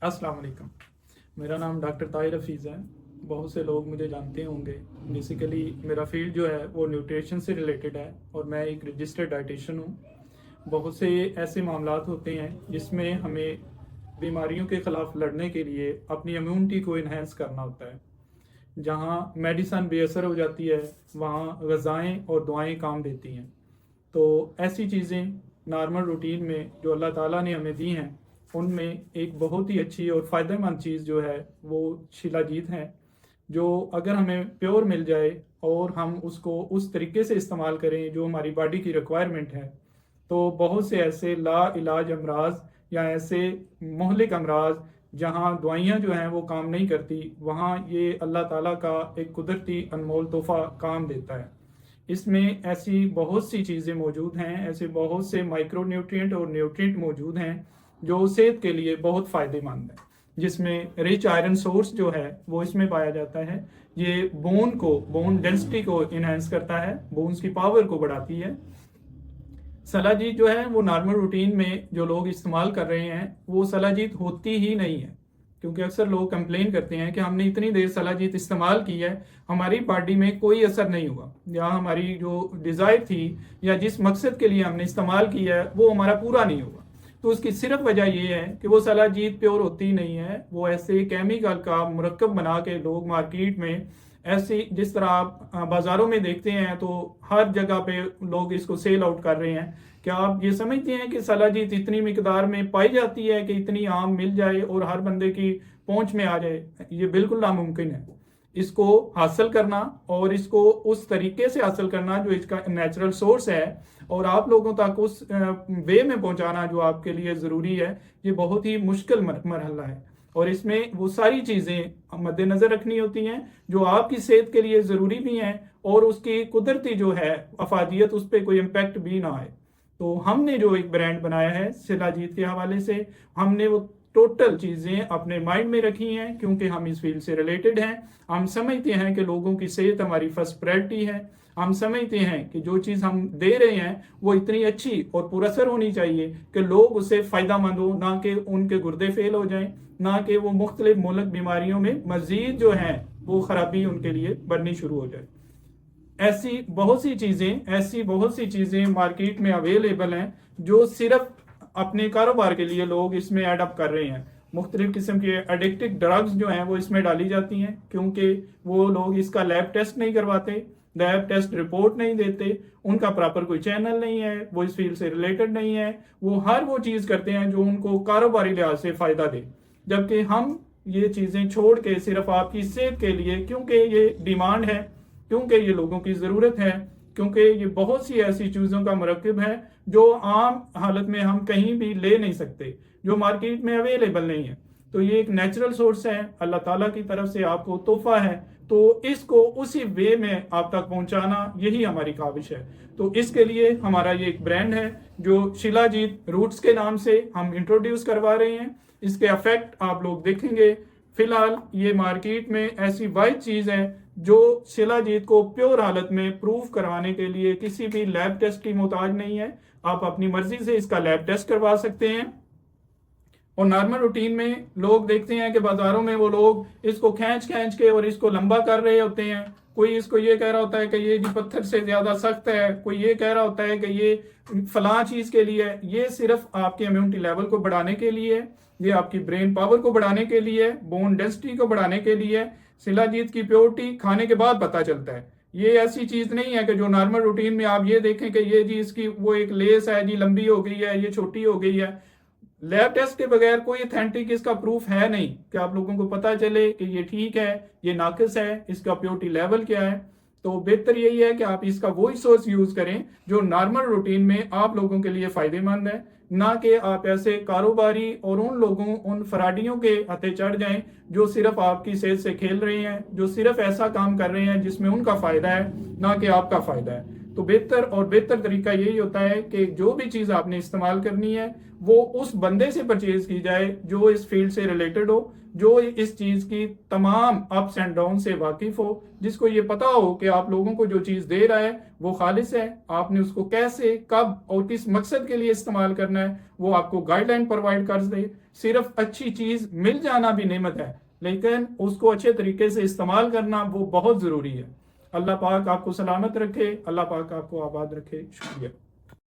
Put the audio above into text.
अस्सलाम वालेकुम। मेरा नाम डॉक्टर ताहिर हफीज़ है। बहुत से लोग मुझे जानते होंगे। बेसिकली मेरा फील्ड जो है वो न्यूट्रिशन से रिलेटेड है और मैं एक रजिस्टर्ड डाइटिशियन हूँ। बहुत से ऐसे मामलात होते हैं जिसमें हमें बीमारियों के ख़िलाफ़ लड़ने के लिए अपनी इम्यूनिटी को इन्हेंस करना होता है। जहाँ मेडिसन बेअसर हो जाती है वहाँ ग़ज़ाएँ और दुआएँ काम देती हैं। तो ऐसी चीज़ें नॉर्मल रूटीन में जो अल्लाह ताला ने हमें दी हैं उनमें एक बहुत ही अच्छी और फ़ायदेमंद चीज़ जो है वो शिलाजीत है, जो अगर हमें प्योर मिल जाए और हम उसको उस तरीके से इस्तेमाल करें जो हमारी बॉडी की रिक्वायरमेंट है, तो बहुत से ऐसे ला इलाज अमराज या ऐसे मोहलिक अमराज जहाँ दवाइयाँ जो हैं वो काम नहीं करती, वहाँ ये अल्लाह ताला का एक कुदरती अनमोल तोहफ़ा काम देता है। इसमें ऐसी बहुत सी चीज़ें मौजूद हैं, ऐसे बहुत से माइक्रो न्यूट्रिएंट और न्यूट्रिएंट मौजूद हैं जो सेहत के लिए बहुत फ़ायदेमंद है। जिसमें रिच आयरन सोर्स जो है वो इसमें पाया जाता है। ये बोन डेंसिटी को इन्हेंस करता है, बोन्स की पावर को बढ़ाती है। सलाजीत जो है वो नॉर्मल रूटीन में जो लोग इस्तेमाल कर रहे हैं वो सलाजीत होती ही नहीं है, क्योंकि अक्सर लोग कंप्लेन करते हैं कि हमने इतनी देर सलाजीत इस्तेमाल की है, हमारी बॉडी में कोई असर नहीं हुआ, या हमारी जो डिज़ायर थी या जिस मकसद के लिए हमने इस्तेमाल किया है वो हमारा पूरा नहीं हुआ। तो उसकी सिर्फ वजह ये है कि वो सलाजीत प्योर होती नहीं है, वो ऐसे केमिकल का मुरक्कब बना के लोग मार्केट में ऐसी, जिस तरह आप बाज़ारों में देखते हैं तो हर जगह पे लोग इसको सेल आउट कर रहे हैं। क्या आप ये समझते हैं कि सलाजीत इतनी मिकदार में पाई जाती है कि इतनी आम मिल जाए और हर बंदे की पहुंच में आ जाए? ये बिल्कुल नामुमकिन है। इसको हासिल करना और इसको उस तरीके से हासिल करना जो इसका नेचुरल सोर्स है और आप लोगों तक उस वे में पहुंचाना जो आपके लिए ज़रूरी है, ये बहुत ही मुश्किल मरहला है। और इसमें वो सारी चीज़ें मद्देनज़र रखनी होती हैं जो आपकी सेहत के लिए ज़रूरी भी हैं और उसकी कुदरती जो है अफादियत उस पर कोई इम्पेक्ट भी ना आए। तो हमने जो एक ब्रांड बनाया है शिलाजीत के हवाले से, हमने वो टोटल चीज़ें अपने माइंड में रखी हैं, क्योंकि हम इस फील्ड से रिलेटेड हैं। हम समझते हैं कि लोगों की सेहत हमारी फर्स्ट प्रायोरिटी है। हम समझते हैं कि जो चीज़ हम दे रहे हैं वो इतनी अच्छी और पुरअसर होनी चाहिए कि लोग उससे फ़ायदा मंद हो, ना कि उनके गुर्दे फेल हो जाएं, ना कि वो मुख्तलिफ मोहलक बीमारियों में मज़ीद जो है वो ख़राबी उनके लिए बननी शुरू हो जाए। ऐसी बहुत सी चीज़ें मार्केट में अवेलेबल हैं जो सिर्फ अपने कारोबार के लिए लोग इसमें एडअप कर रहे हैं। मुख्तलिफ किस्म के एडिक्टिव ड्रग्स जो हैं वो इसमें डाली जाती हैं, क्योंकि वो लोग इसका लैब टेस्ट नहीं करवाते, लैब टेस्ट रिपोर्ट नहीं देते, उनका प्रॉपर कोई चैनल नहीं है, वो इस फील्ड से रिलेटेड नहीं है, वो हर वो चीज़ करते हैं जो उनको कारोबारी लिहाज से फ़ायदा दे। जबकि हम ये चीज़ें छोड़ के सिर्फ आपकी सेहत के लिए, क्योंकि ये डिमांड है, क्योंकि ये लोगों की ज़रूरत है, क्योंकि ये बहुत सी ऐसी चीज़ों का मरकब है जो आम हालत में हम कहीं भी ले नहीं सकते, जो मार्केट में अवेलेबल नहीं है। तो ये एक नेचुरल सोर्स है, अल्लाह ताला की तरफ से आपको तोहफा है, तो इसको उसी वे में आप तक पहुंचाना यही हमारी काविश है। तो इसके लिए हमारा ये एक ब्रांड है जो शिलाजीत रूट्स के नाम से हम इंट्रोड्यूस करवा रहे हैं। इसके इफेक्ट आप लोग देखेंगे। फिलहाल ये मार्केट में ऐसी वाहिद चीज़ है जो शिलाजीत को प्योर हालत में प्रूफ करवाने के लिए किसी भी लैब टेस्ट की मोहताज नहीं है। आप अपनी मर्जी से इसका लैब टेस्ट करवा सकते हैं। और नॉर्मल रूटीन में लोग देखते हैं कि बाजारों में वो लोग इसको खींच खींच के और इसको लंबा कर रहे होते हैं। कोई इसको ये कह रहा होता है कि ये जी पत्थर से ज़्यादा सख्त है, कोई ये कह रहा होता है कि ये फलां चीज़ के लिए है। ये सिर्फ आपके इम्यूनिटी लेवल को बढ़ाने के लिए, ये आपकी ब्रेन पावर को बढ़ाने के लिए, बोन डेंसिटी को बढ़ाने के लिए। शिलाजीत की प्योरिटी खाने के बाद पता चलता है। ये ऐसी चीज़ नहीं है कि जो नॉर्मल रूटीन में आप ये देखें कि ये जी इसकी वो एक लेस है जी लंबी हो गई है, ये छोटी हो गई है। लैब टेस्ट के बगैर कोई अथेंटिक इसका प्रूफ है नहीं कि आप लोगों को पता चले कि ये ठीक है, ये नाकिस है, इसका प्योरिटी लेवल क्या है। तो बेहतर यही है कि आप इसका वही सोर्स यूज़ करें जो नॉर्मल रूटीन में आप लोगों के लिए फ़ायदेमंद है, ना कि आप ऐसे कारोबारी और उन फराडियों के हथे चढ़ जाएं जो सिर्फ आपकी सेहत से खेल रहे हैं, जो सिर्फ ऐसा काम कर रहे हैं जिसमें उनका फ़ायदा है, ना कि आपका फ़ायदा है। تو بہتر اور بہتر طریقہ یہی ہوتا ہے کہ جو بھی چیز آپ نے استعمال کرنی ہے وہ اس بندے سے پرچیز کی جائے جو اس فیلڈ سے ریلیٹڈ ہو، جو اس چیز کی تمام اپس اینڈ ڈاؤن سے واقف ہو، جس کو یہ پتا ہو کہ آپ لوگوں کو جو چیز دے رہا ہے وہ خالص ہے، آپ نے اس کو کیسے، کب اور کس مقصد کے لیے استعمال کرنا ہے وہ آپ کو گائیڈ لائن پرووائڈ کر دے۔ صرف اچھی چیز مل جانا بھی نعمت ہے، لیکن اس کو اچھے طریقے سے استعمال کرنا وہ بہت ضروری ہے۔ اللہ پاک آپ کو سلامت رکھے، اللہ پاک آپ کو آباد رکھے۔ شکریہ۔